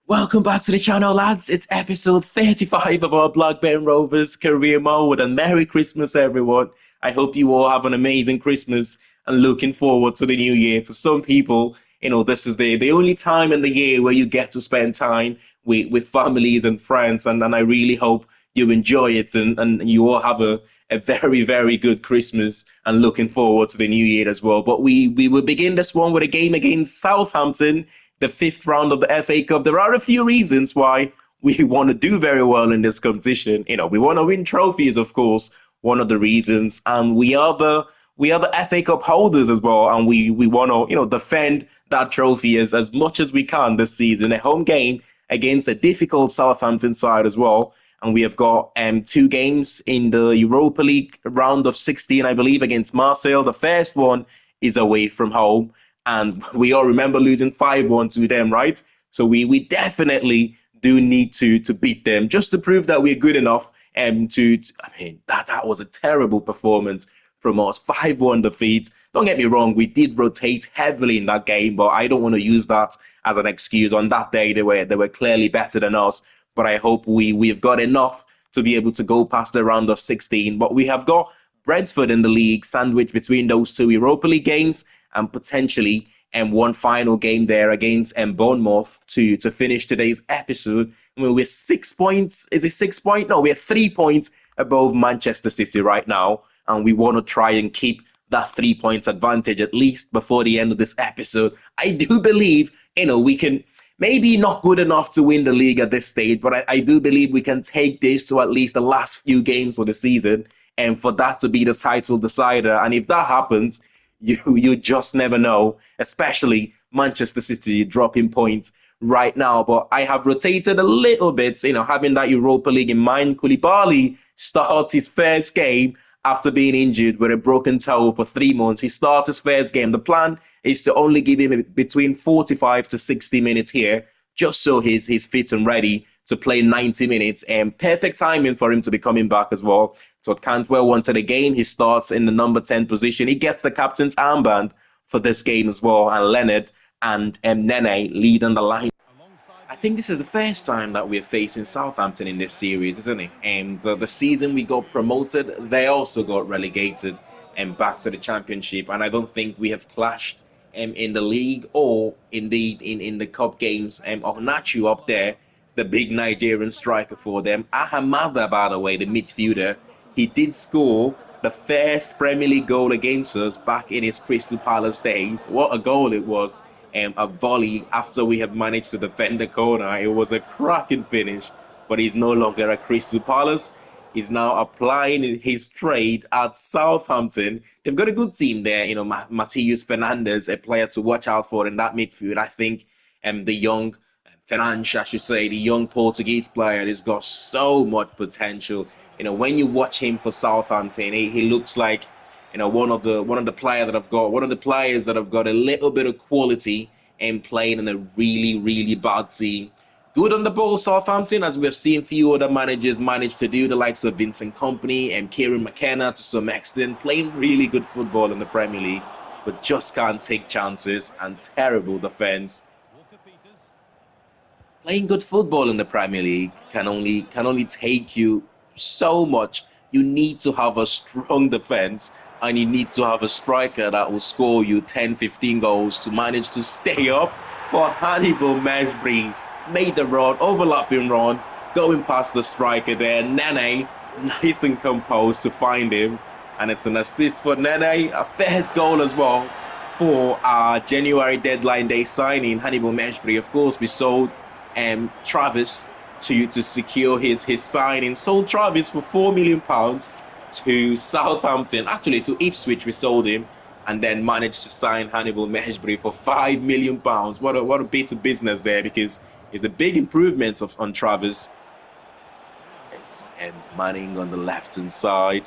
Welcome back to the channel, lads. It's episode 35 of our Blackburn Rovers career mode. And Merry Christmas, everyone. I hope you all have an amazing Christmas and looking forward to the new year. For some people, this is the only time in the year where you get to spend time with families and friends. And I really hope you enjoy it and you all have a very, very good Christmas and looking forward to the new year as well. But we will begin this one with a game against Southampton, the fifth round of the FA Cup. There are a few reasons why we want to do very well in this competition. We want to win trophies, of course, one of the reasons, and we are the FA Cup holders as well, and we want to defend that trophy as much as we can this season. A home game against a difficult Southampton side as well. And we have got two games in the Europa League round of 16, I believe, against Marseille. The first one is away from home. And we all remember losing 5-1 to them, right? So we definitely do need to beat them just to prove that we're good enough. That was a terrible performance from us. 5-1 defeat. Don't get me wrong, we did rotate heavily in that game, but I don't want to use that as an excuse. On that day, they were clearly better than us. But I hope we've got enough to be able to go past the round of 16. But we have got Brentford in the league, sandwiched between those two Europa League games, and potentially one final game there against Bournemouth to finish today's episode. I mean, we're 6 points. Is it 6 points? No, we're 3 points above Manchester City right now, and we want to try and keep that 3 points advantage at least before the end of this episode. I do believe, we can. Maybe not good enough to win the league at this stage, but I do believe we can take this to at least the last few games of the season, and for that to be the title decider. And if that happens, you just never know, especially Manchester City dropping points right now. But I have rotated a little bit, having that Europa League in mind. Koulibaly starts his first game after being injured with a broken toe for 3 months. He starts his first game. The plan is to only give him between 45 to 60 minutes here, just so he's fit and ready to play 90 minutes. And perfect timing for him to be coming back as well. So Cantwell wanted a game. He starts in the number 10 position. He gets the captain's armband for this game as well. And Leonard and Nene lead on the line. I think this is the first time that we're facing Southampton in this series, isn't it? And the season we got promoted, they also got relegated and back to the championship. And I don't think we have clashed in the league or indeed in the cup games. Onachu up there, the big Nigerian striker for them. Ahamada, by the way, the midfielder, he did score the first Premier League goal against us back in his Crystal Palace days. What a goal it was. A volley after we have managed to defend the corner. It was a cracking finish, but he's no longer at Crystal Palace. He's now applying his trade at Southampton. They've got a good team there. Matheus Fernandes, a player to watch out for in that midfield. I think the young Fernandes, I should say, the young Portuguese player, has got so much potential. When you watch him for Southampton, he looks like one of the players that have got a little bit of quality and playing in a really, really bad team. Good on the ball, Southampton, as we've seen few other managers manage to do, the likes of Vincent Kompany and Kieran McKenna to some extent, playing really good football in the Premier League, but just can't take chances, and terrible defense. Playing good football in the Premier League can only take you so much. You need to have a strong defense, and you need to have a striker that will score you 10, 15 goals to manage to stay up. But Hannibal Mejbri made the run, overlapping run, going past the striker there. Nene, nice and composed to find him. And it's an assist for Nene, a first goal as well for our January deadline day signing, Hannibal Mejbri. Of course, we sold Travis to secure his signing. Sold Travis for £4 million to Southampton, actually to Ipswich we sold him, and then managed to sign Hannibal Mejbri for £5 million. What a bit of business there, because it's a big improvement on Travis. Yes, and Manning on the left-hand side.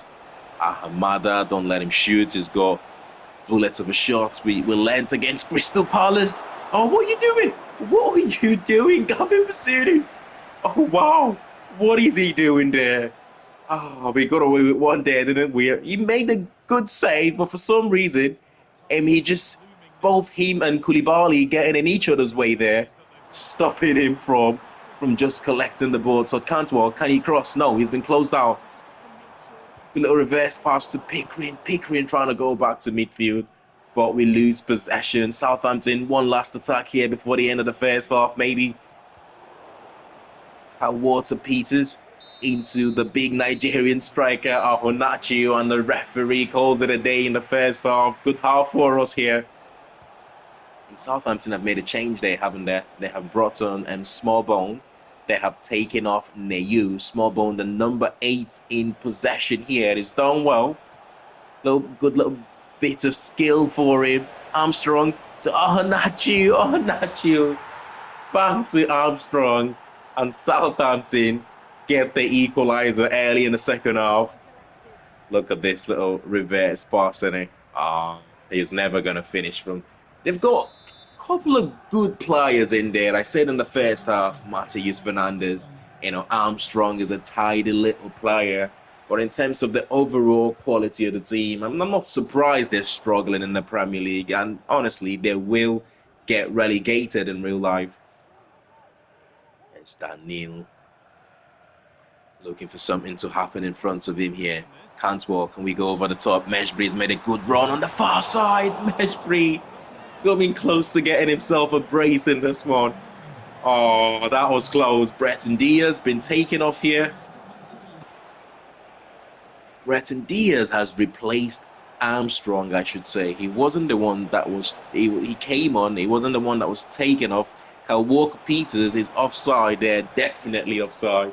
Ahamada, don't let him shoot. He's got bullets of a shot. We learnt against Crystal Palace. Oh, what are you doing? What are you doing, Gavin Basiri? Oh, wow. What is he doing there? Oh, we got away with one there, didn't we? He made a good save, but for some reason, both him and Koulibaly getting in each other's way there. stopping him from just collecting the ball. So Cantwell, can he cross? No, he's been closed down. A little reverse pass to Pickering. Pickering trying to go back to midfield, but we lose possession. Southampton, one last attack here before the end of the first half, maybe. Walter Peters into the big Nigerian striker, Ahonachi, and the referee calls it a day in the first half. Good half for us here. And Southampton have made a change there, haven't they? They have brought on Smallbone. They have taken off Neyu. Smallbone, the number 8 in possession here. It's done well. Good little bit of skill for him. Armstrong to Ahonachi. Ahonachi. Back to Armstrong. And Southampton get the equaliser early in the second half. Look at this little reverse pass, isn't it? He's never going to finish from... They've got a couple of good players in there. I said in the first half, Matheus Fernandes, Armstrong is a tidy little player. But in terms of the overall quality of the team, I'm not surprised they're struggling in the Premier League. And honestly, they will get relegated in real life. There's Daniel looking for something to happen in front of him here. Cantwell, can we go over the top? Meshbury's made a good run on the far side. Meshbury coming close to getting himself a brace in this one. Oh, that was close. Breton Diaz been taken off here. Breton Diaz has replaced Armstrong, I should say. He wasn't the one that was... He came on. He wasn't the one that was taken off. Walker Peters is offside there, definitely offside.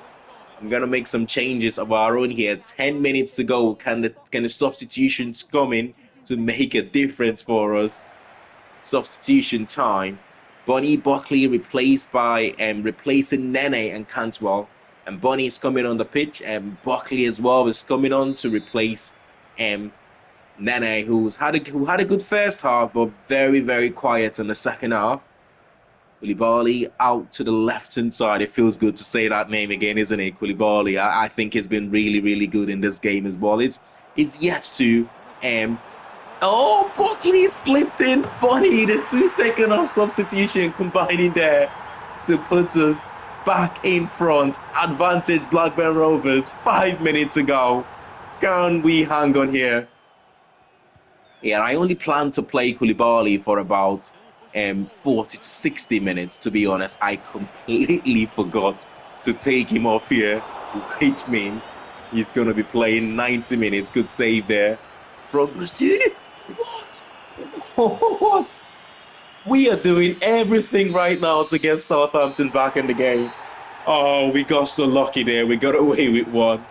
I'm going to make some changes of our own here. 10 minutes to go. Can the substitutions come in to make a difference for us? Substitution time. Bunny Buckley replaced by replacing Nene and Cantwell. And Bunny is coming on the pitch. And Buckley as well is coming on to replace Nene, who had a good first half, but very, very quiet in the second half. Koulibaly out to the left-hand side. It feels good to say that name again, isn't it? Koulibaly, I think he's been really, really good in this game as well. He's yet to... Oh, Buckley slipped in. Bunny, the 2-second off substitution combining there to put us back in front. Advantage Blackburn Rovers. 5 minutes to go. Can we hang on here? Yeah, I only plan to play Koulibaly for about 40 to 60 minutes, to be honest. I completely forgot to take him off here, which means he's going to be playing 90 minutes. Good save there from Basuni. What? We are doing everything right now to get Southampton back in the game. Oh, we got so lucky there. We got away with one.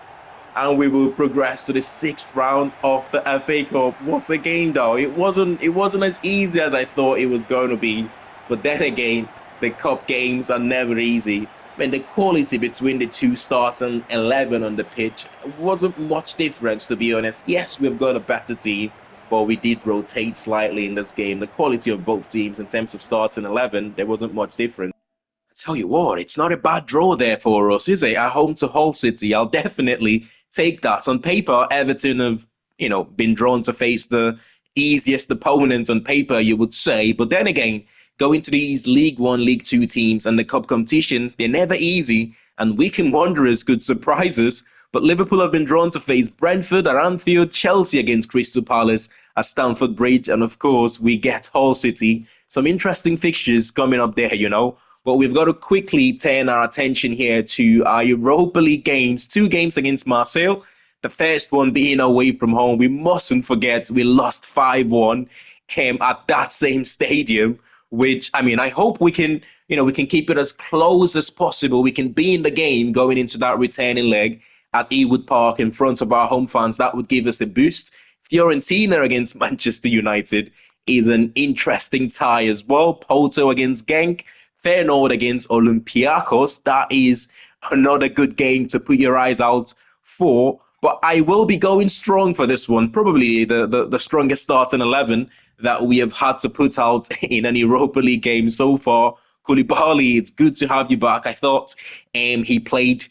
And we will progress to the 6th round of the FA Cup. What a game, though. It wasn't as easy as I thought it was going to be. But then again, the cup games are never easy. And the quality between the two starting 11 on the pitch wasn't much difference, to be honest. Yes, we've got a better team, but we did rotate slightly in this game. The quality of both teams in terms of starting 11, there wasn't much difference. I tell you what, it's not a bad draw there for us, is it? At home to Hull City, I'll definitely take that. On paper, Everton have, been drawn to face the easiest opponent on paper, you would say. But then again, going to these League One, League Two teams and the cup competitions, they're never easy. And weekend wanderers could surprise us. But Liverpool have been drawn to face Brentford at Anfield, Chelsea against Crystal Palace at Stamford Bridge. And of course, we get Hull City. Some interesting fixtures coming up there, But we've got to quickly turn our attention here to our Europa League games. 2 games against Marseille. The first one being away from home. We mustn't forget we lost 5-1 at that same stadium, which, I hope we can, we can keep it as close as possible. We can be in the game going into that returning leg at Ewood Park in front of our home fans. That would give us a boost. Fiorentina against Manchester United is an interesting tie as well. Porto against Genk. Feyenoord against Olympiacos. That is another good game to put your eyes out for. But I will be going strong for this one. Probably the strongest starting 11 that we have had to put out in an Europa League game so far. Koulibaly, it's good to have you back. I thought he played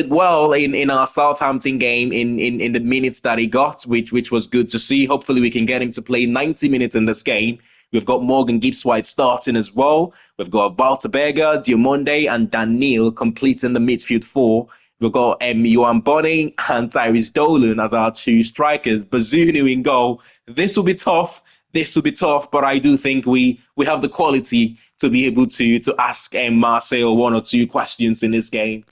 well in our Southampton game in the minutes that he got, which was good to see. Hopefully we can get him to play 90 minutes in this game. We've got Morgan Gibbs-White starting as well. We've got Valterberger, Diamonde, and Daniel completing the midfield four. We've got Johan Bonning and Tyrese Dolan as our two strikers. Bazunu in goal. This will be tough. This will be tough, but I do think we have the quality to be able to ask Marseille one or two questions in this game.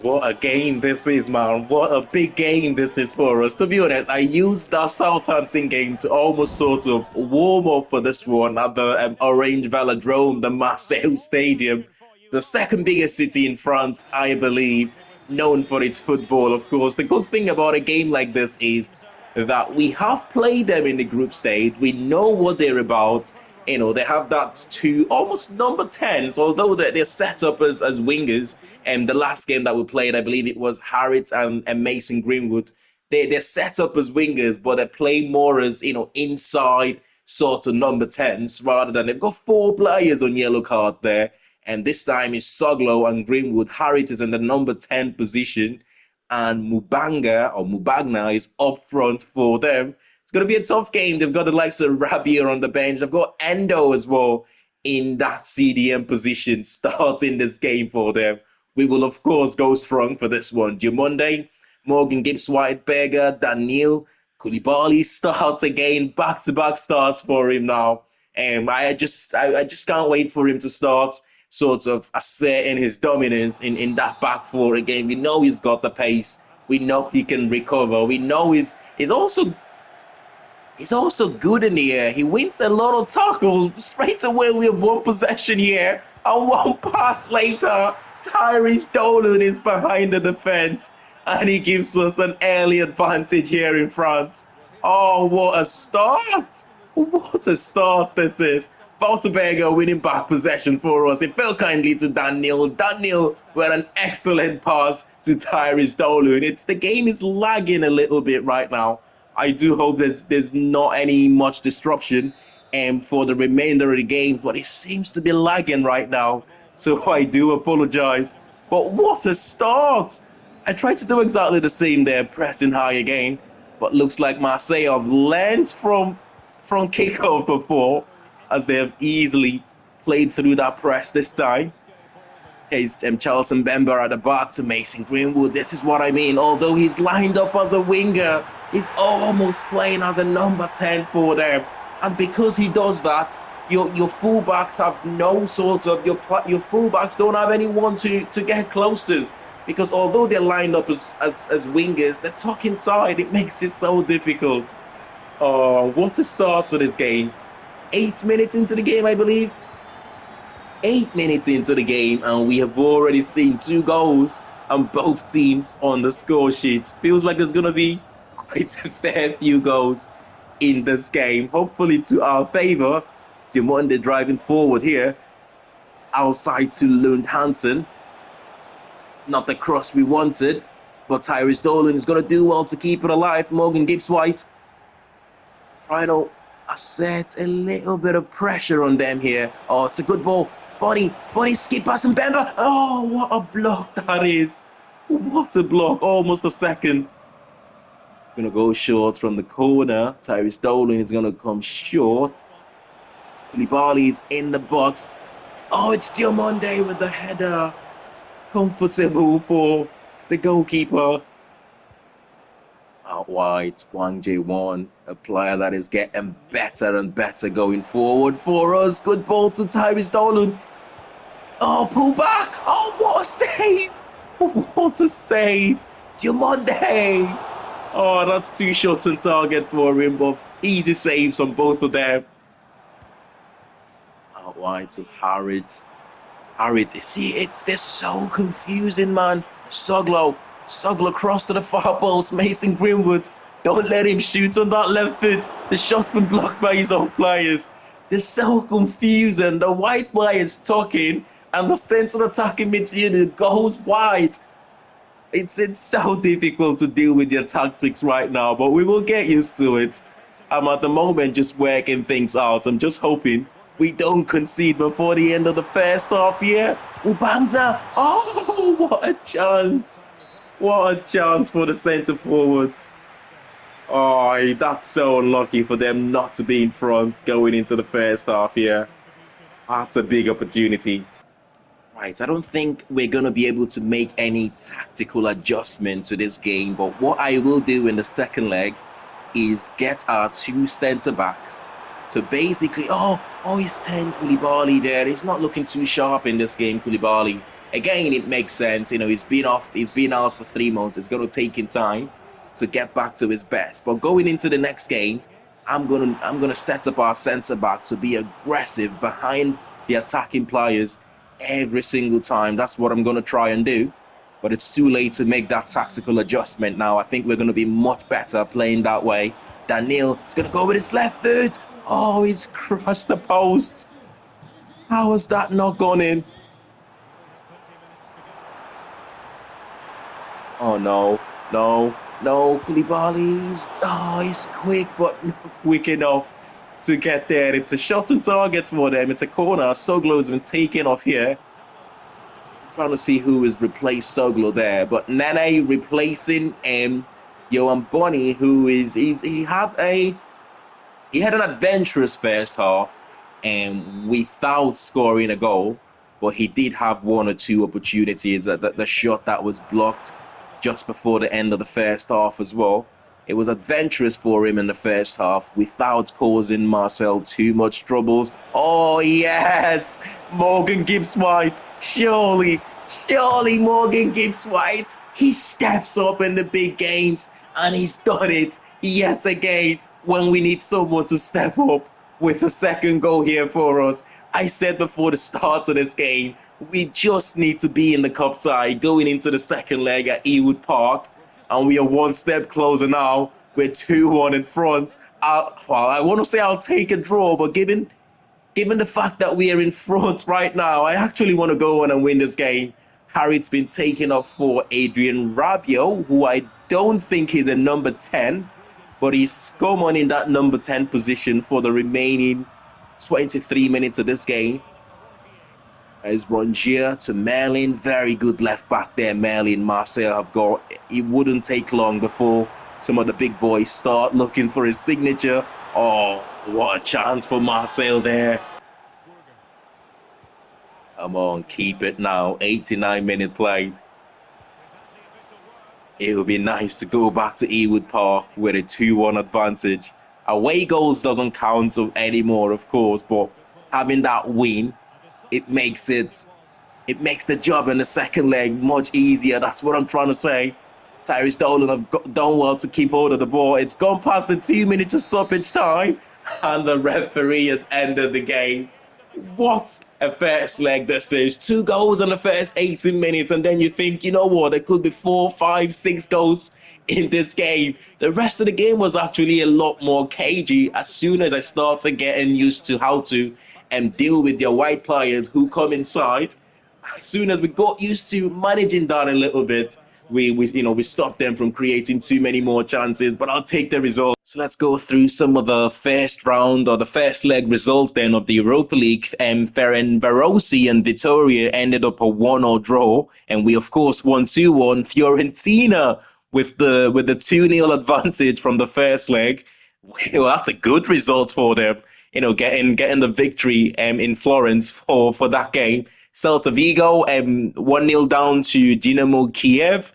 What a game this is, man. What a big game this is for us. To be honest, I used that Southampton game to almost sort of warm up for this one at the Orange Velodrome, the Marseille Stadium. The second biggest city in France, I believe, known for its football, of course. The good thing about a game like this is that we have played them in the group stage. We know what they're about. You know, they have that two almost number 10s, although they're set up as wingers. And the last game that we played, I believe it was Harrit and Mason Greenwood. They're set up as wingers, but they play more as, you know, inside sort of number 10s rather than they've got 4 players on yellow cards there. And this time it's Soglo and Greenwood. Harrit is in the number 10 position. And Mubagna is up front for them. It's going to be a tough game. They've got the likes of Rabia on the bench. They've got Endo as well in that CDM position starting this game for them. We will, of course, go strong for this one. Diamonde, Morgan Gibbs-White, Berger, Daniel, Koulibaly starts again. Back-to-back starts for him now. I just can't wait for him to start sort of asserting his dominance in that back four again. We know he's got the pace. We know he can recover. We know he's also good in the air. He wins a lot of tackles. Straight away, we have one possession here. And one pass later, Tyrese Dolan is behind the defense. And he gives us an early advantage here in France. Oh, what a start. What a start this is. Valterberger winning back possession for us. It fell kindly to Daniel. Daniel with an excellent pass to Tyrese Dolan. The game is lagging a little bit right now. I do hope there's not any much disruption for the remainder of the game, but it seems to be lagging right now. So I do apologize. But what a start! I tried to do exactly the same there, pressing high again. But looks like Marseille have learned from kickoff before, as they have easily played through that press this time. Here's Charles Mbemba at the back to Mason Greenwood. This is what I mean. Although he's lined up as a winger, he's almost playing as a number 10 for them. And because he does that, your fullbacks have no sort of, your fullbacks don't have anyone to get close to. Because although they're lined up as wingers, they're tucked inside. It makes it so difficult. Oh, what a start to this game. 8 minutes into the game, I believe. 8 minutes into the game, and we have already seen 2 goals and both teams on the score sheet. Feels like there's going to be quite a fair few goals in this game. Hopefully to our favour. Diamonde driving forward here. Outside to Lund Hansen. Not the cross we wanted, but Tyrese Dolan is going to do well to keep it alive. Morgan Gibbs-White trying to assert a little bit of pressure on them here. Oh, it's a good ball. Body skip past Mbemba. Oh, what a block that is. What a block. Almost a second. Gonna go short from the corner. Tyrese Dolan is gonna come short. Koulibaly is in the box. Oh, it's Diamonde with the header. Comfortable for the goalkeeper. Out wide, Wang Jae-won, a player that is getting better and better going forward for us. Good ball to Tyrese Dolan. Oh, pull back. Oh, what a save. What a save. Diamonde. Oh, that's 2 shots on target for him, but easy saves on both of them. Out wide to Harrit. See, they're so confusing, man. Soglo cross to the far post. Mason Greenwood. Don't let him shoot on that left foot. The shot's been blocked by his own players. They're so confusing. The white players talking, and the central attacking midfielder goes wide. It's so difficult to deal with your tactics right now, but we will get used to it. I'm at the moment just working things out. I'm just hoping we don't concede before the end of the first half here. Ubangna. Oh, what a chance. What a chance for the centre forward. Oh, that's so unlucky for them not to be in front going into the first half here. That's a big opportunity. Right, I don't think we're going to be able to make any tactical adjustment to this game, but what I will do in the second leg is get our two centre backs to basically, he's 10 Koulibaly there. He's not looking too sharp in this game, Koulibaly. Again, it makes sense. He's been out for 3 months. It's going to take him time to get back to his best. But going into the next game, I'm gonna set up our centre back to be aggressive behind the attacking players every single time. That's what I'm gonna try and do. But it's too late to make that tactical adjustment now. I think we're gonna be much better playing that way. Daniel is gonna go with his left foot. Oh, he's crushed the post. How has that not gone in? Oh no, no, no, Koulibaly's. Oh, he's quick, but not quick enough to get there. It's a shot on target for them. It's a corner. Soglo's been taken off here. I'm trying to see who has replaced Soglo there, but Nene replacing Johan Bonny, who is he had an adventurous first half, and without scoring a goal, but he did have one or two opportunities. The shot that was blocked just before the end of the first half as well. It was adventurous for him in the first half without causing Marcel too much troubles. Oh, yes! Morgan Gibbs-White. Surely Morgan Gibbs-White. He steps up in the big games and he's done it yet again when we need someone to step up with a second goal here for us. I said before the start of this game, we just need to be in the cup tie going into the second leg at Ewood Park. And we are one step closer now. We're 2-1 in front. I want to say I'll take a draw, but given the fact that we are in front right now, I actually want to go on and win this game. Harriet's been taken off for Adrian Rabiot, who I don't think is a number 10, but he's come on in that number 10 position for the remaining 23 minutes of this game. As Rongier to Merlin, very good left back there. Merlin, Marcel have got. It wouldn't take long before some of the big boys start looking for his signature. Oh, what a chance for Marcel there. Come on, keep it now. 89-minute play. It would be nice to go back to Ewood Park with a 2-1 advantage. Away goals doesn't count anymore, of course, but having that win, it makes the job in the second leg much easier. That's what I'm trying to say. Tyrese Dolan have done well to keep hold of the ball. It's gone past the 2 minutes of stoppage time, and the referee has ended the game. What a first leg this is. 2 goals in the first 18 minutes, and then you think, you know what, there could be 4, 5, 6 goals in this game. The rest of the game was actually a lot more cagey as soon as I started getting used to how to deal with your white players who come inside. As soon as we got used to managing that a little bit, we stopped them from creating too many more chances, but I'll take the result. So let's go through some of the first round or the first leg results then of the Europa League. Ferencvárosi and Vitória ended up a 1-0 draw, and we of course won 2-1. Fiorentina with the 2-0 advantage from the first leg. Well, that's a good result for them. Getting the victory in Florence for that game. Celta Vigo 1-0 down to Dynamo Kiev.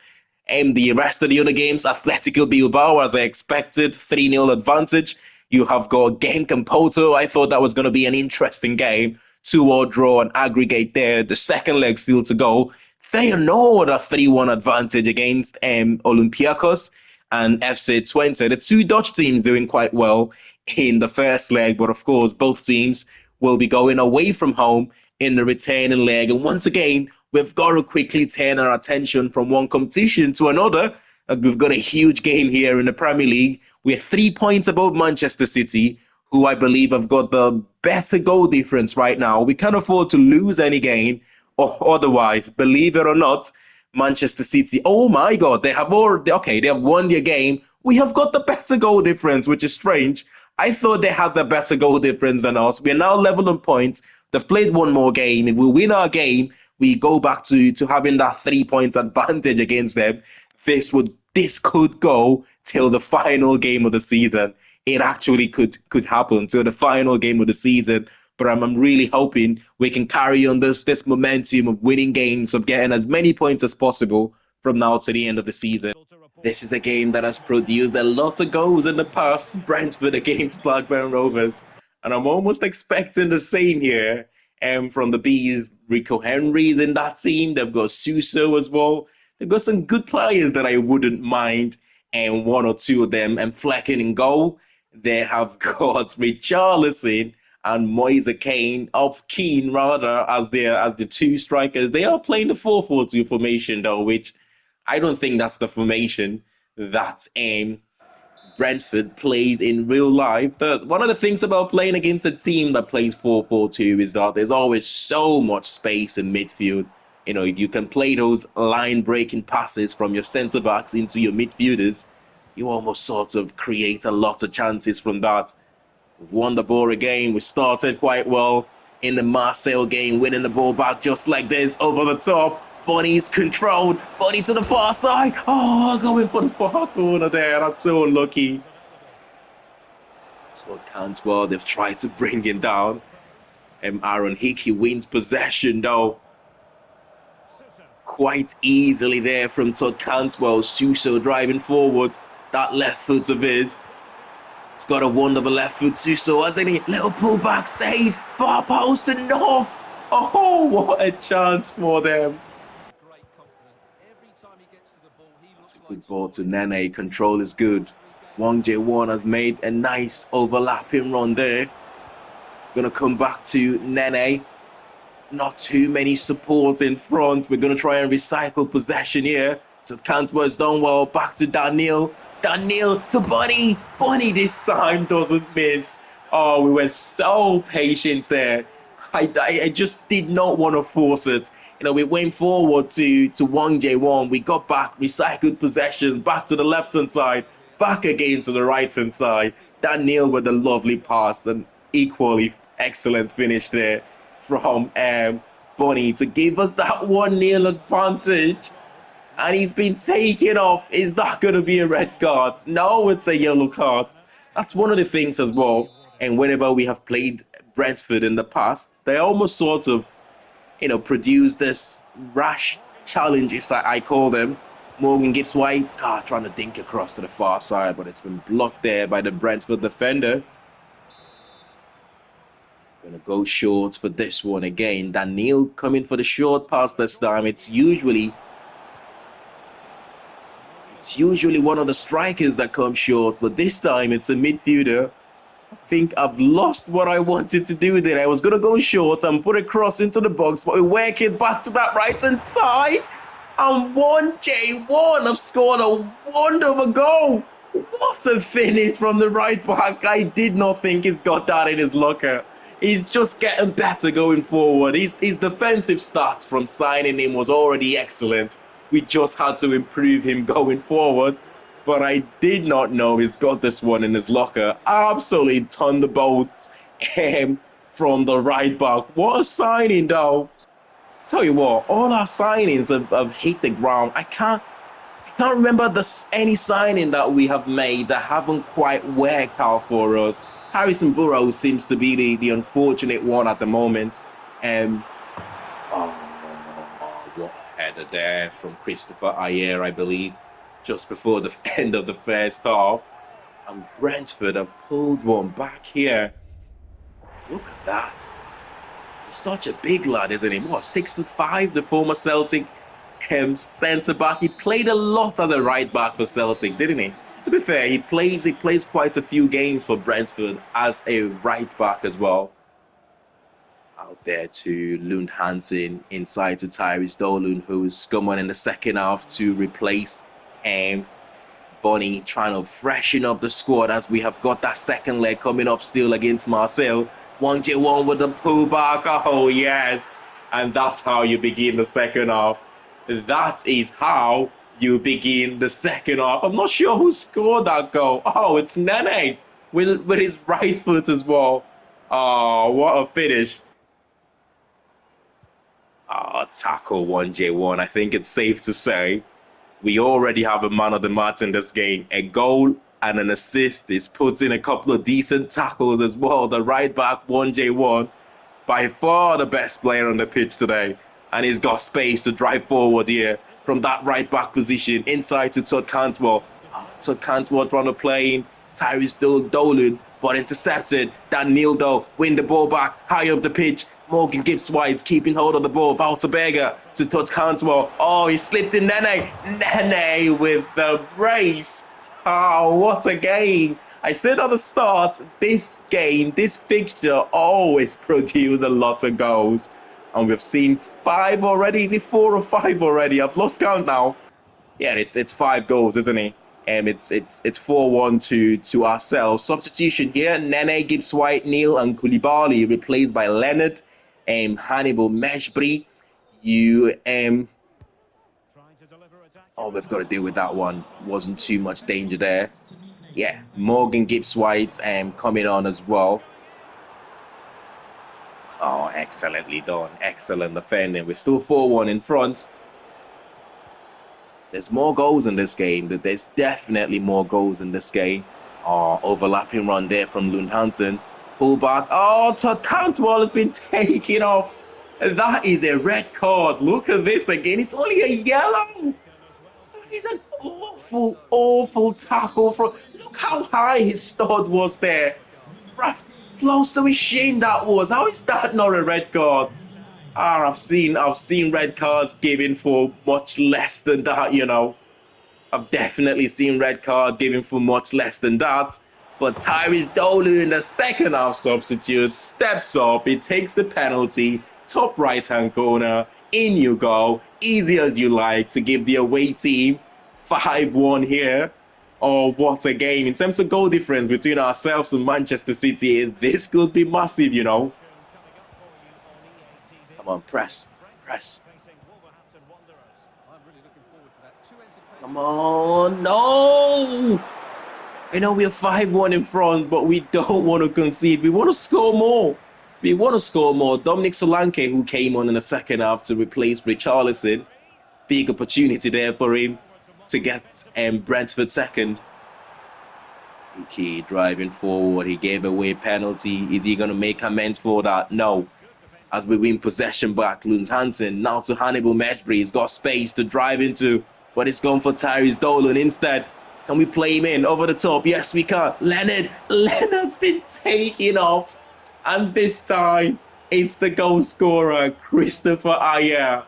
The rest of the other games, Atletico Bilbao, as I expected, 3-0 advantage. You have got Genk and Porto. I thought that was going to be an interesting game. 2-2 draw and aggregate there. The second leg still to go. Feyenoord a 3-1 advantage against Olympiacos and FC Twente. The two Dutch teams doing quite well in the first leg, but of course both teams will be going away from home in the returning leg. And once again, we've got to quickly turn our attention from one competition to another. We've got a huge game here in the Premier League. We're 3 points above Manchester City, who I believe have got the better goal difference right now. We can't afford to lose any game or otherwise. Believe it or not, Manchester City, oh my God, they have won their game. We have got the better goal difference, which is strange. I thought they had the better goal difference than us. We're now level on points. They've played one more game. If we win our game, we go back to having that 3 points advantage against them. this could go till the final game of the season. It actually could happen till the final game of the season. But I'm really hoping we can carry on this momentum of winning games, of getting as many points as possible from now to the end of the season. This is a game that has produced a lot of goals in the past, Brentford against Blackburn Rovers. And I'm almost expecting the same here. From the Bees, Rico Henry's in that team. They've got Suso as well. They've got some good players that I wouldn't mind, and one or two of them, and Flecken in goal. They have got Richarlison and Moise Kean, of Keane rather, as the two strikers. They are playing the 4-4-2 formation though, which I don't think that's the formation that Brentford plays in real life. One of the things about playing against a team that plays 4-4-2 is that there's always so much space in midfield. You know, you can play those line-breaking passes from your centre-backs into your midfielders. You almost sort of create a lot of chances from that. We've won the ball again. We started quite well in the Marseille game, winning the ball back just like this, over the top. Bonnie's controlled. Bonnie to the far side. Oh, going for the far corner there. That's so unlucky. So Cantwell, they've tried to bring him down. Aaron Hickey wins possession though, quite easily there from Todd Cantwell. Suso driving forward. That left foot of his. He's got a wonderful left foot, Suso, hasn't he? Little pullback save. Far post and North. Oh, what a chance for them. It's a good ball to Nene. Control is good. Wang Jae-won has made a nice overlapping run there. It's going to come back to Nene. Not too many supports in front. We're going to try and recycle possession here. So Cantwell's done well. Back to Daniel. Daniel to Bunny. Bunny this time doesn't miss. Oh, we were so patient there. I just did not want to force it. You know, we went forward to Wang Jae-won. We got back, recycled possession, back to the left-hand side, back again to the right-hand side. Daniel with a lovely pass, and equally excellent finish there from Bunny to give us that 1-0 advantage. And he's been taken off. Is that going to be a red card? No, it's a yellow card. That's one of the things as well. And whenever we have played Brentford in the past, they almost sort of, you know, produce this rash challenges, I call them. Morgan Gibbs-White, trying to dink across to the far side, but it's been blocked there by the Brentford defender. Gonna go short for this one again. Daniel coming for the short pass this time. It's usually one of the strikers that comes short, but this time it's a midfielder. I think I've lost what I wanted to do there. I was going to go short and put a cross into the box, but we work it back to that right-hand side. And Wang Jae-won have scored a wonderful goal. What a finish from the right back. I did not think he's got that in his locker. He's just getting better going forward. His defensive stats from signing him was already excellent. We just had to improve him going forward. But I did not know he's got this one in his locker. Absolutely thunderbolt from the right back. What a signing, though. Tell you what, all our signings have hit the ground. I can't remember any signing that we have made that haven't quite worked out for us. Harrison Burrows seems to be the unfortunate one at the moment. What a header there from Christopher Ayer, I believe, just before the end of the first half. And Brentford have pulled one back here. Look at that. Such a big lad, isn't he? What, 6'5", the former Celtic centre-back. He played a lot as a right-back for Celtic, didn't he? To be fair, he plays quite a few games for Brentford as a right-back as well. Out there to Lund Hansen, inside to Tyrese Dolan, who's come on in the second half to replace Bonnie, trying to freshen up the squad as we have got that second leg coming up still against Marseille. Wang Jae-won with the pullback. Oh, yes. And that's how you begin the second half. That is how you begin the second half. I'm not sure who scored that goal. Oh, it's Nene with his right foot as well. Oh, what a finish. Oh, tackle Wang Jae-won, I think it's safe to say. we already have a man of the match in this game. A goal and an assist. He's put in a couple of decent tackles as well. The right back, 1J1, by far the best player on the pitch today. And he's got space to drive forward here from that right back position inside to Todd Cantwell. Todd Cantwell trying to play in Tyrese Dolan, but intercepted. Dan Neil, though, win the ball back high up the pitch. Morgan Gibbs-White keeping hold of the ball. Valterberger to Todd Cantwell. Oh, he slipped in Nene. Nene with the brace. Oh, what a game. I said at the start, this game, this fixture always produces a lot of goals. And we've seen 5 already. Is it 4 or 5 already? I've lost count now. Yeah, it's 5 goals, isn't it? It's 4-1 to ourselves. Substitution here: Nene, Gibbs-White, Neil, and Koulibaly replaced by Leonard, Hannibal Meshbri. Oh, we've got to deal with that one. Wasn't too much danger there. Yeah, Morgan Gibbs-White coming on as well. Oh, excellently done. Excellent defending. We're still 4-1 in front. There's more goals in this game. There's definitely more goals in this game. Oh, overlapping run there from Lund Hansen. Pull back. Oh, Todd Cantwell has been taken off. That is a red card. Look at this again. It's only a yellow. It's an awful, awful tackle. Look how high his stud was there. Close to his shin that was. How is that not a red card? I've seen red cards given for much less than that, you know. I've definitely seen red card given for much less than that. But Tyrese Dolan in the second half substitute steps up. He takes the penalty. Top right-hand corner. In you go. Easy as you like to give the away team 5-1 here. Oh, what a game. In terms of goal difference between ourselves and Manchester City, this could be massive, you know. Come on, press. Come on, no! I know we're 5-1 in front, but we don't want to concede. We want to score more. Dominic Solanke, who came on in the second half to replace Richarlison. Big opportunity there for him to get Brentford second. Okay, driving forward. He gave away a penalty. Is he going to make amends for that? No. As we win possession back, Lund Hansen now to Hannibal Meshbri. He's got space to drive into, but it's gone for Tyrese Dolan instead. Can we play him in over the top? Yes, we can. Leonard's been taken off. And this time, it's the goal scorer, Christopher Ayer,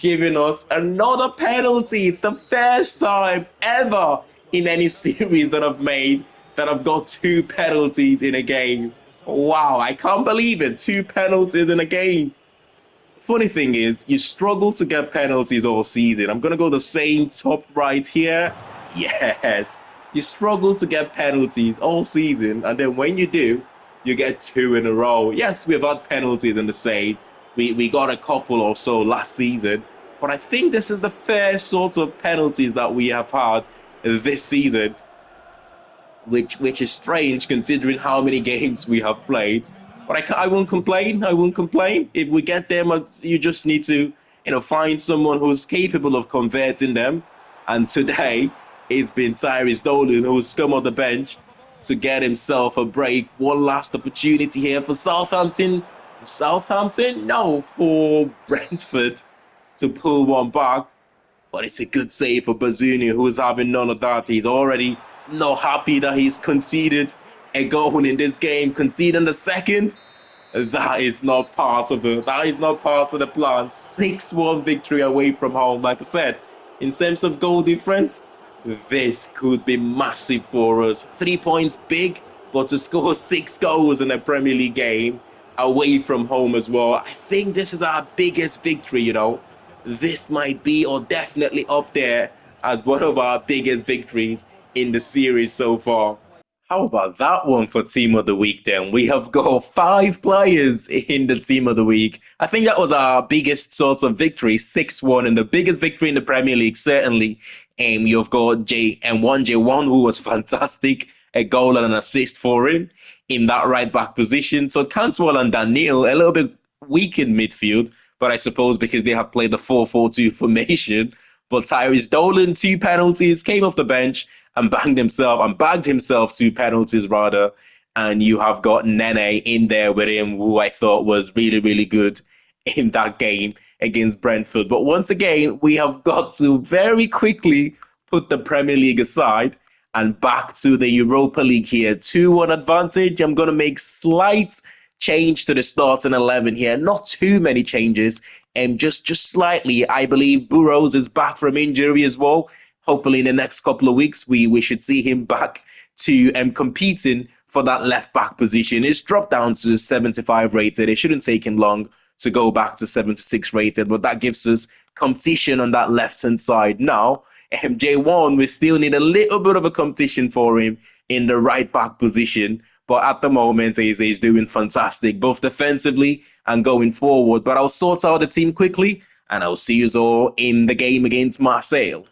giving us another penalty. It's the first time ever in any series that I've made that I've got 2 penalties in a game. Wow, I can't believe it. 2 penalties in a game. Funny thing is, you struggle to get penalties all season. I'm going to go the same top right here. Yes, you struggle to get penalties all season. And then when you do, you get 2 in a row. Yes, we've had penalties in the save. We got a couple or so last season. But I think this is the first sort of penalties that we have had this season. Which is strange considering how many games we have played. But I won't complain. If we get them, you just need to, find someone who's capable of converting them. And today, it's been Tyrese Dolan who's come on the bench to get himself a break. One last opportunity here for Southampton. No, for Brentford to pull one back. But it's a good save for Bazunu, who is having none of that. He's already not happy that he's conceded a goal in this game. Conceding the second, that is not part of the plan. 6-1 victory away from home. Like I said, in terms of goal difference, this could be massive for us. 3 points big, but to score 6 goals in a Premier League game away from home as well, I think this is our biggest victory, This might be, or definitely up there, as one of our biggest victories in the series so far. How about that one for Team of the Week then? We have got 5 players in the Team of the Week. I think that was our biggest sort of victory, 6-1, and the biggest victory in the Premier League, certainly. And you've got 1J1, who was fantastic, a goal and an assist for him in that right-back position. So Cantwell and Daniel, a little bit weak in midfield, but I suppose because they have played the 4-4-2 formation. But Tyrese Dolan, 2 penalties, came off the bench and bagged himself 2 penalties rather. And you have got Nene in there with him, who I thought was really, really good in that game against Brentford. But once again, we have got to very quickly put the Premier League aside and back to the Europa League here. 2-1 advantage. I'm going to make slight change to the starting 11 here. Not too many changes, and just slightly. I believe Burrows is back from injury as well. Hopefully in the next couple of weeks, we should see him back to competing for that left back position. It's dropped down to 75 rated. It shouldn't take him long to go back to 76 rated, but that gives us competition on that left-hand side. Now, J1, we still need a little bit of a competition for him in the right back position. But at the moment, he's doing fantastic, both defensively and going forward. But I'll sort out the team quickly, and I'll see you all in the game against Marseille.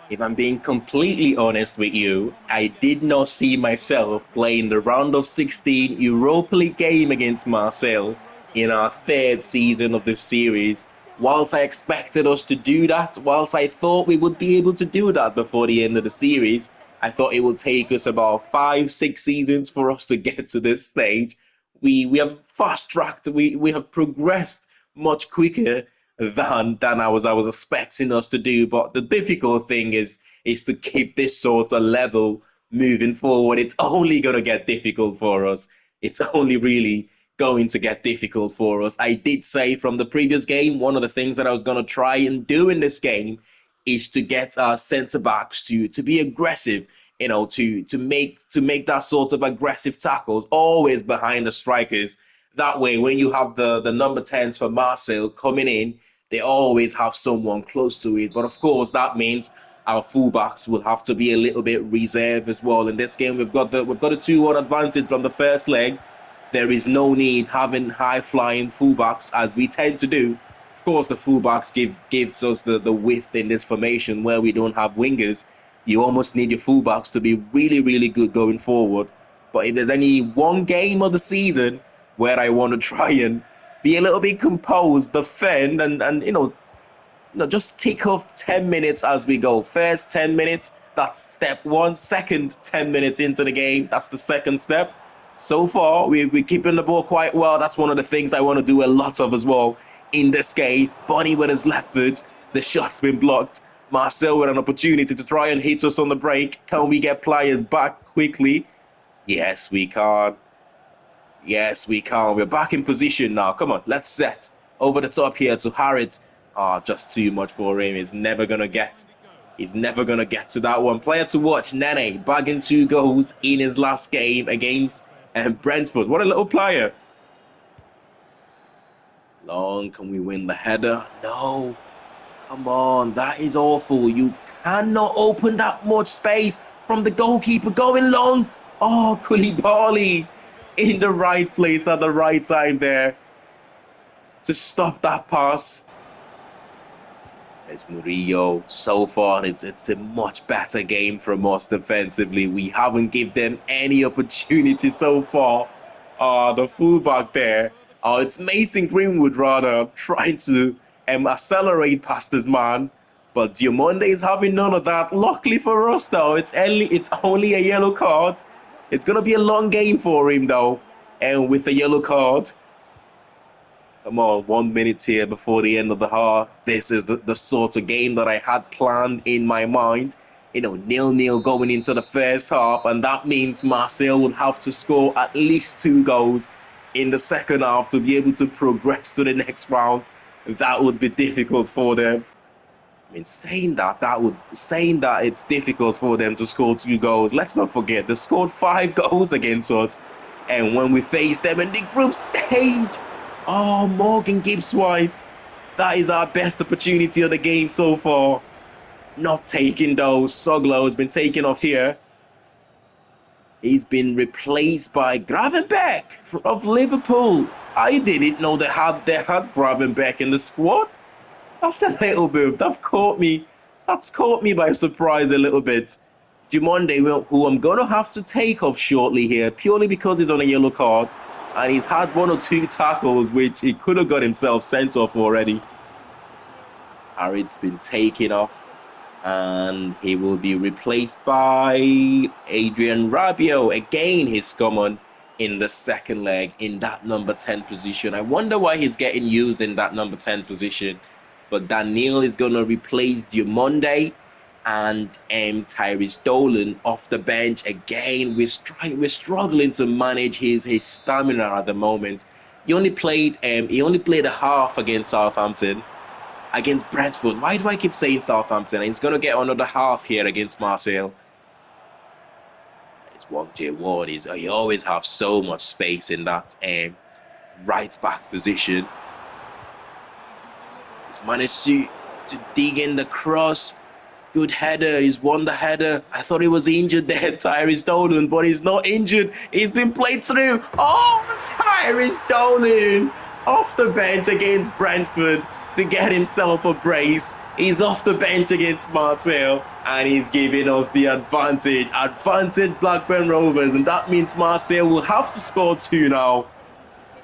If I'm being completely honest with you, I did not see myself playing the round of 16 Europa League game against Marseille in our 3rd season of this series. Whilst I expected us to do that, whilst I thought we would be able to do that before the end of the series, I thought it would take us about 5-6 seasons for us to get to this stage. We have fast-tracked, we have progressed much quicker than I was expecting us to do. But the difficult thing is to keep this sort of level moving forward. It's only going to get difficult for us. It's only really going to get difficult for us. I did say from the previous game, one of the things that I was going to try and do in this game is to get our centre-backs to be aggressive, you know, to make that sort of aggressive tackles, always behind the strikers. That way, when you have the number 10s for Marseille coming in, they always have someone close to it. But of course, that means our fullbacks will have to be a little bit reserved as well. In this game, we've got a 2-1 advantage from the first leg. There is no need having high-flying fullbacks as we tend to do. Of course, the fullbacks gives us the width in this formation where we don't have wingers. You almost need your fullbacks to be really, really good going forward. But if there's any one game of the season where I want to try and be a little bit composed, defend, and just tick off 10 minutes as we go. First 10 minutes, that's step one. Second 10 minutes into the game, that's the second step. So far, we're keeping the ball quite well. That's one of the things I want to do a lot of as well in this game. Bonnie with his left foot, the shot's been blocked. Marcel with an opportunity to try and hit us on the break. Can we get players back quickly? Yes, we can. Yes, we can. We're back in position now. Come on, let's set. Over the top here to Harriet. Just too much for him. He's never going to get to that one. Player to watch, Nene, bagging 2 goals in his last game against Brentford. What a little player. Long, can we win the header? No. Come on, that is awful. You cannot open that much space from the goalkeeper going long. Oh, Koulibaly in the right place at the right time there to stop that pass. It's Murillo. So far, it's a much better game from us defensively. We haven't given them any opportunity so far. The fullback there. It's Mason Greenwood rather trying to accelerate past his man. But Diomande is having none of that. Luckily for us, though, it's only a yellow card. It's going to be a long game for him, though. And with a yellow card, come on, 1 minute here before the end of the half. This is the sort of game that I had planned in my mind. 0-0 going into the first half. And that means Marseille will have to score at least 2 goals in the second half to be able to progress to the next round. That would be difficult for them. I mean, saying that it's difficult for them to score 2 goals. Let's not forget, they scored 5 goals against us. And when we faced them in the group stage, Morgan Gibbs-White, that is our best opportunity of the game so far. Not taking those. Soglo has been taken off here. He's been replaced by Gravenberch of Liverpool. I didn't know they had Gravenberch in the squad. That's a little bit. That's caught me by surprise a little bit. Diomande, who I'm going to have to take off shortly here, purely because he's on a yellow card. And he's had 1 or 2 tackles, which he could have got himself sent off already. Harrod's been taken off, and he will be replaced by Adrian Rabiot. Again, he's come on in the second leg in that number 10 position. I wonder why he's getting used in that number 10 position. But Daniel is going to replace Diamonde and Tyrese Dolan off the bench. Again, we're struggling to manage his stamina at the moment. He only played a half against Southampton. Against Brentford. Why do I keep saying Southampton? He's going to get another half here against Marseille. It's Wong Jae Ward. He always have so much space in that right back position. He's managed to dig in the cross. Good header. He's won the header. I thought he was injured there, Tyrese Dolan, but he's not injured. He's been played through. Oh, Tyrese Dolan off the bench against Brentford to get himself a brace. He's off the bench against Marseille, and he's giving us the advantage. Advantage Blackburn Rovers, and that means Marseille will have to score 2 now.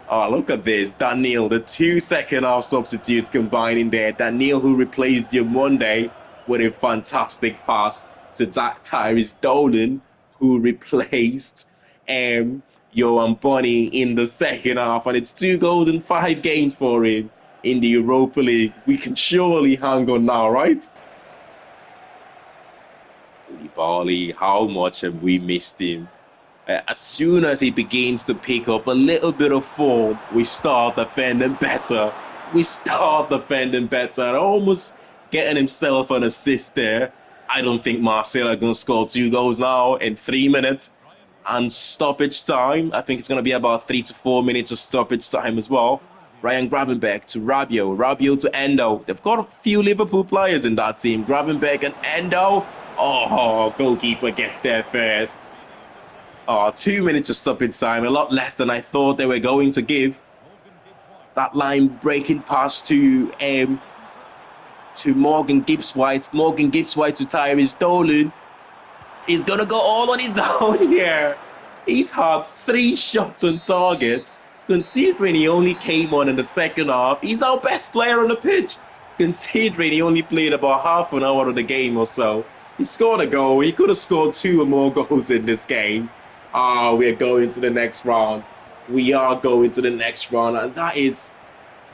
Oh, look at this. Daniel, the 2 second-half substitutes combining there. Daniel, who replaced Diamonde with a fantastic pass to Tyrese Dolan, who replaced Yohan Boni in the second half. And it's 2 goals in 5 games for him in the Europa League. We can surely hang on now, right? Koulibaly, how much have we missed him? As soon as he begins to pick up a little bit of form, we start defending better. Almost getting himself an assist there. I don't think Marseille are going to score 2 goals now in 3 minutes. And stoppage time, I think it's going to be about 3 to 4 minutes of stoppage time as well. Ryan Gravenberch to Rabiot to Endo. They've got a few Liverpool players in that team. Gravenberch and Endo. Oh, goalkeeper gets there first. Oh, 2 minutes of stoppage time, a lot less than I thought they were going to give. That line breaking pass to Morgan Gibbs-White. Morgan Gibbs-White to Tyrese Dolan. He's going to go all on his own here. He's had 3 shots on target. Considering he only came on in the second half, he's our best player on the pitch. Considering he only played about half an hour of the game or so. He scored a goal. He could have scored 2 or more goals in this game. We're going to the next round. We are going to the next round. And that is,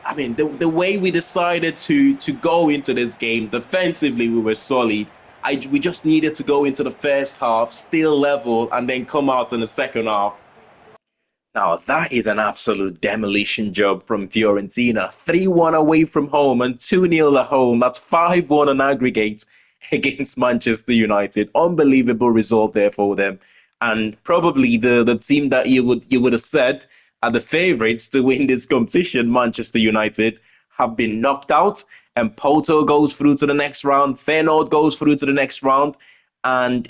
I mean, the way we decided to go into this game, defensively we were solid. We just needed to go into the first half, still level, and then come out in the second half. Now, that is an absolute demolition job from Fiorentina. 3-1 away from home and 2-0 at home. That's 5-1 on aggregate against Manchester United. Unbelievable result there for them. And probably the team that you would have said are the favourites to win this competition, Manchester United, have been knocked out. And Porto goes through to the next round. Feyenoord goes through to the next round. And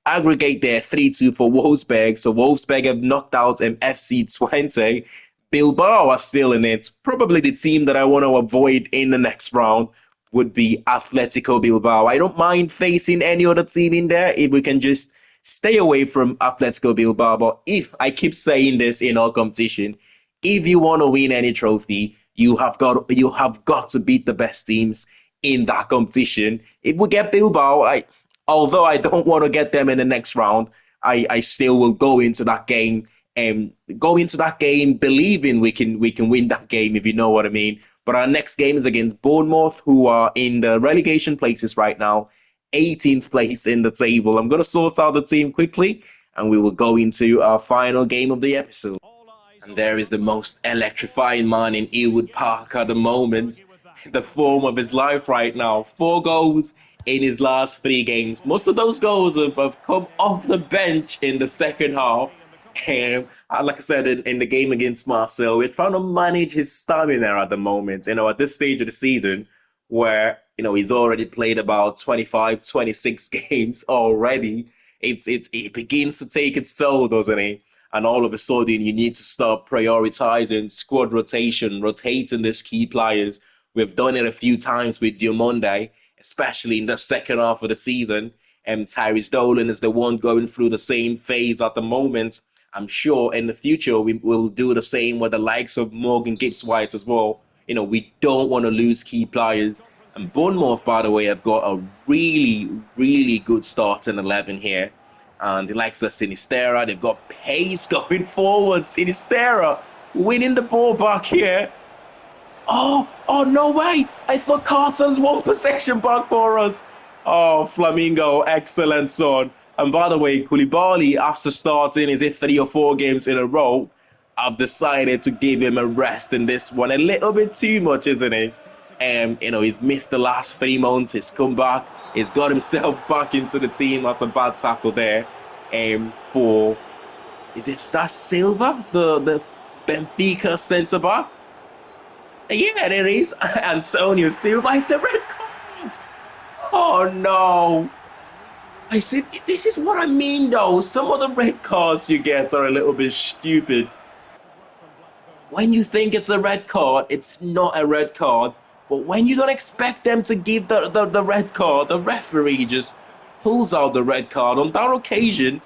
aggregate there 3-2 for Wolfsburg. So Wolfsburg have knocked out FC Twente. Bilbao are still in it. Probably the team that I want to avoid in the next round would be Atletico Bilbao. I don't mind facing any other team in there if we can just stay away from Atletico Bilbao. But if I keep saying this in our competition, if you want to win any trophy, you have got to beat the best teams in that competition. If we get Bilbao, although I don't want to get them in the next round, I still will go into that game believing we can win that game, if you know what I mean. But our next game is against Bournemouth, who are in the relegation places right now, 18th place in the table. I'm going to sort out the team quickly, and we will go into our final game of the episode. And there is the most electrifying man in Ewood Park at the moment. The form of his life right now. 4 goals in his last 3 games. Most of those goals have come off the bench in the second half. And like I said, in the game against Marseille, we're trying to manage his stamina at the moment. At this stage of the season, where he's already played about 25, 26 games already. It begins to take its toll, doesn't it? And all of a sudden, you need to start prioritizing squad rotation, rotating these key players. We've done it a few times with Diamonde, especially in the second half of the season. And Tyrese Dolan is the one going through the same phase at the moment. I'm sure in the future we will do the same with the likes of Morgan Gibbs-White as well. We don't want to lose key players. And Bournemouth, by the way, have got a really, really good starting 11 here. And the likes of Sinistera, they've got pace going forward. Sinistera winning the ball back here. Oh, no way. I thought Carter's won possession back for us. Oh, Flamingo, excellent son. And by the way, Koulibaly, after starting, is it 3 or 4 games in a row? I've decided to give him a rest in this one. A little bit too much, isn't it? He's missed the last 3 months. He's come back. He's got himself back into the team. That's a bad tackle there. Is it Silva, the Benfica centre back? Yeah, there is. Antonio Silva. It's a red card. Oh, no. I said, this is what I mean, though. Some of the red cards you get are a little bit stupid. When you think it's a red card, it's not a red card. But when you don't expect them to give the red card, the referee just pulls out the red card. On that occasion,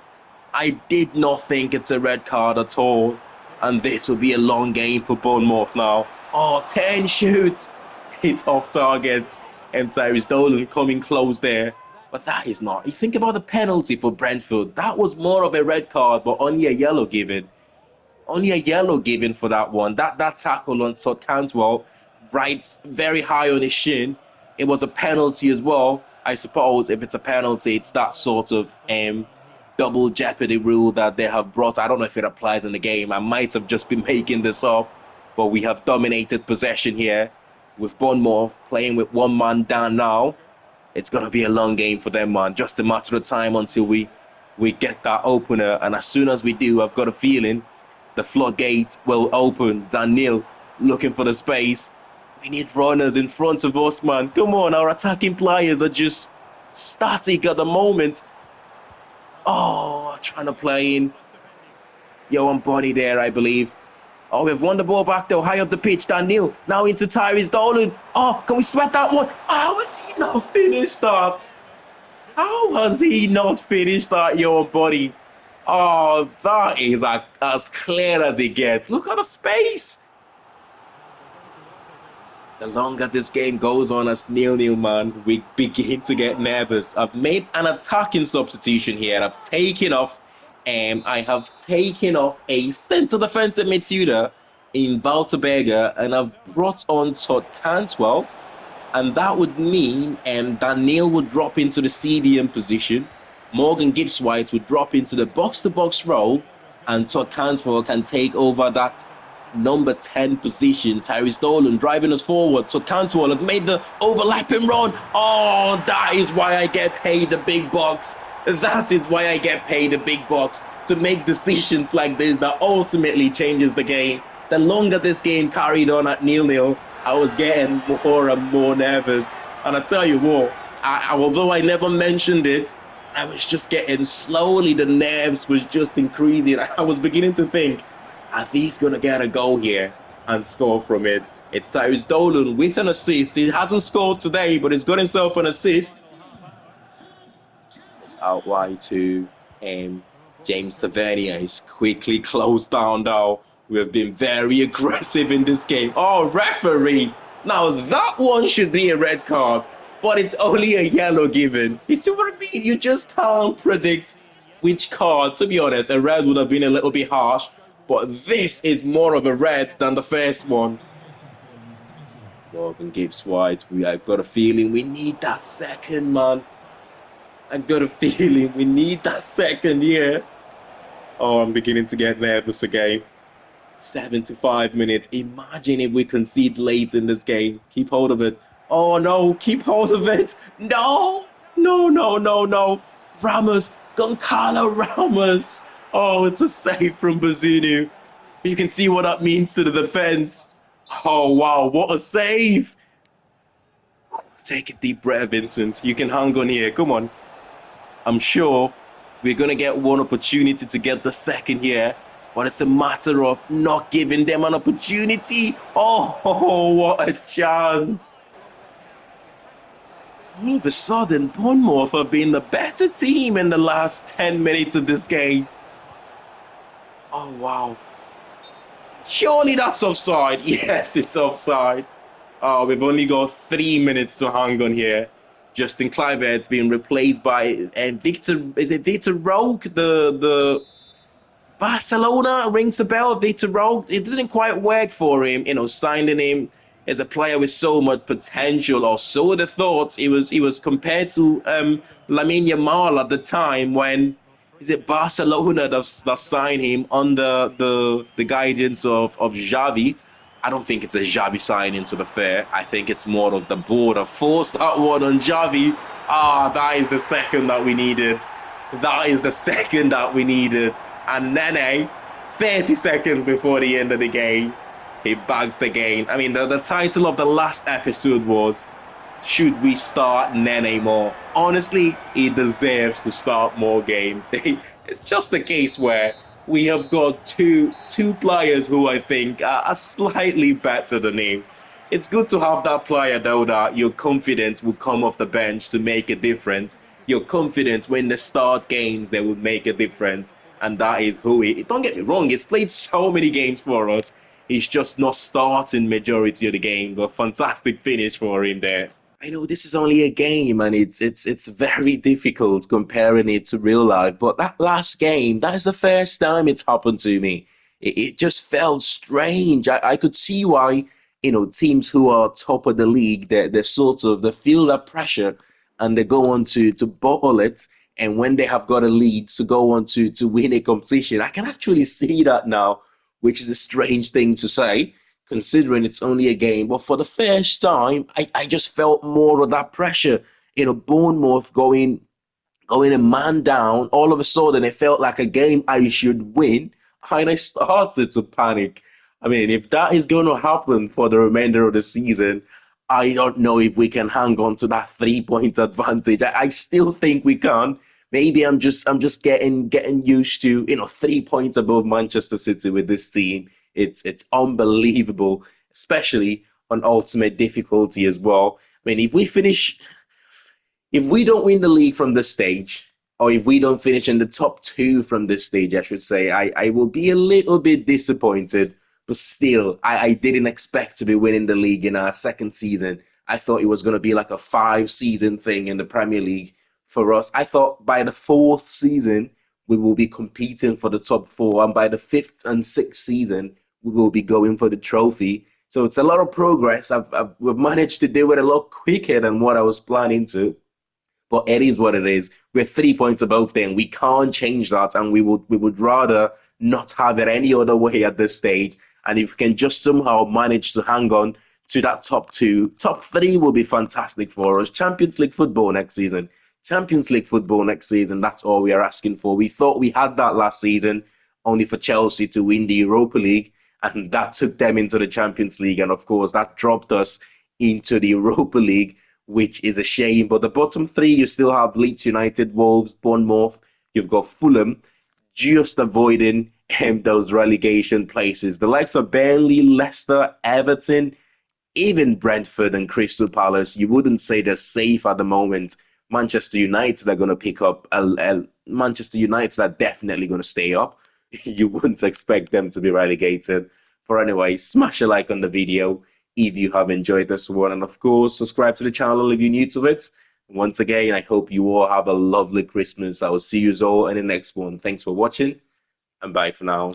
I did not think it's a red card at all. And this will be a long game for Bournemouth now. Oh, 10 shoots. It's off target. And Tyrese Dolan coming close there. But that is not. You think about the penalty for Brentford. That was more of a red card, but only a yellow given. Only a yellow given for that one. That tackle on Todd Cantwell, right very high on his shin. It was a penalty as well. I suppose if it's a penalty, it's that sort of double jeopardy rule that they have brought. I don't know if it applies in the game. I might have just been making this up. But we have dominated possession here with Bournemouth playing with one man down now. It's going to be a long game for them, man. Just a matter of time until we get that opener. And as soon as we do, I've got a feeling the floodgate will open. Daniel looking for the space. We need runners in front of us, man. Come on, our attacking players are just static at the moment. Oh, trying to play in. Johan Bonny there, I believe. Oh, we've won the ball back though, high up the pitch. Daniel now into Tyrese Dolan. Oh, can we sweat that one? How has he not finished that? How has he not finished that, Johan Bonny? Oh, that is as clear as it gets. Look at the space. The longer this game goes on as 0-0, man, we begin to get nervous. I've made an attacking substitution here. I have taken off a centre defensive midfielder in Valterberger, and I've brought on Todd Cantwell. And that would mean Daniel would drop into the CDM position. Morgan Gibbs-White would drop into the box-to-box role. And Todd Cantwell can take over that number 10 position. Tyrese Dolan driving us forward. Todd Cantwell has made the overlapping run. Oh, that is why I get paid the big bucks. That is why I get paid the big bucks. To make decisions like this that ultimately changes the game. The longer this game carried on at 0-0, I was getting more and more nervous. And I tell you what, although I never mentioned it, I was just getting slowly, the nerves was just increasing. I was beginning to think, are these going to get a goal here and score from it? It's Tyrese Dolan with an assist. He hasn't scored today, but he's got himself an assist. It's out wide to James Tavernier. He's quickly closed down now. We have been very aggressive in this game. Oh, referee. Now that one should be a red card, but it's only a yellow given. You see what I mean? You just can't predict which card. To be honest, a red would have been a little bit harsh, but this is more of a red than the first one. Morgan Gibbs-White, I've got a feeling we need that second, man. I've got a feeling we need that second here. Oh, I'm beginning to get nervous again. 75 minutes. Imagine if we concede late in this game. Keep hold of it. Oh, no. Keep hold of it. No. No. Ramos. Goncalo Ramos. Oh, it's a save from Bazunu. You can see what that means to the defense. Oh, wow. What a save. Take a deep breath, Vincent. You can hang on here. Come on. I'm sure we're going to get one opportunity to get the second here. But it's a matter of not giving them an opportunity. Oh, what a chance. All of a sudden, Bournemouth have been the better team in the last 10 minutes of this game. Oh, wow. Surely that's offside. Yes, it's offside. Oh, we've only got 3 minutes to hang on here. Justin Kluivert's being replaced by Victor. Is it Victor Roque? The Barcelona rings a bell. Victor Roque. It didn't quite work for him. Signing him as a player with so much potential, or so the thoughts. He was compared to Lamine Yamal at the time when is it Barcelona that signed him under the guidance of Xavi. I don't think it's a Xavi signing, to be fair. I think it's more of the board of forced that one on Xavi. Ah, that is the second that we needed. That is the second that we needed. And Nene, 30 seconds before the end of the game, he bags again. I mean, the title of the last episode was, should we start Nene more? Honestly, he deserves to start more games. It's just a case where we have got two players who I think are slightly better than him. It's good to have that player though that you're confident will come off the bench to make a difference. You're confident when they start games they will make a difference, and that is who he. Don't get me wrong, he's played so many games for us. He's just not starting majority of the game, but fantastic finish for him there. I know this is only a game and it's very difficult comparing it to real life, but that last game, that is the first time it's happened to me. It just felt strange. I could see why, teams who are top of the league, they're sort of they feel that pressure and they go on to bottle it. And when they have got a lead to go on to win a competition, I can actually see that now, which is a strange thing to say considering it's only a game. But for the first time, I just felt more of that pressure. Bournemouth going a man down, all of a sudden it felt like a game I should win, and I started to panic. I mean, if that is going to happen for the remainder of the season, I don't know if we can hang on to that 3 point advantage. I still think we can. Maybe I'm just getting used to 3 points above Manchester City with this team. It's unbelievable, especially on ultimate difficulty as well. I mean, if we don't win the league from this stage, or if we don't finish in the top two from this stage, I should say, I will be a little bit disappointed. But still, I didn't expect to be winning the league in our second season. I thought it was going to be like a 5 season thing in the Premier League for us. I thought by the fourth season, we will be competing for the top four. And by the fifth and sixth season, we will be going for the trophy. So it's a lot of progress. We've managed to do it a lot quicker than what I was planning to. But it is what it is. We're 3 points above them. We can't change that, and we would rather not have it any other way at this stage. And if we can just somehow manage to hang on to that top two, top three will be fantastic for us. Champions League football next season. Champions League football next season. That's all we are asking for. We thought we had that last season, only for Chelsea to win the Europa League, and that took them into the Champions League. And of course, that dropped us into the Europa League, which is a shame. But the bottom three, you still have Leeds United, Wolves, Bournemouth. You've got Fulham, just avoiding those relegation places. The likes of Burnley, Leicester, Everton, even Brentford and Crystal Palace, you wouldn't say they're safe at the moment. Manchester United are going to pick up. Manchester United are definitely going to stay up. You wouldn't expect them to be relegated. But anyway, smash a like on the video if you have enjoyed this one. And of course, subscribe to the channel if you're new to it. Once again, I hope you all have a lovely Christmas. I will see you all in the next one. Thanks for watching, and bye for now.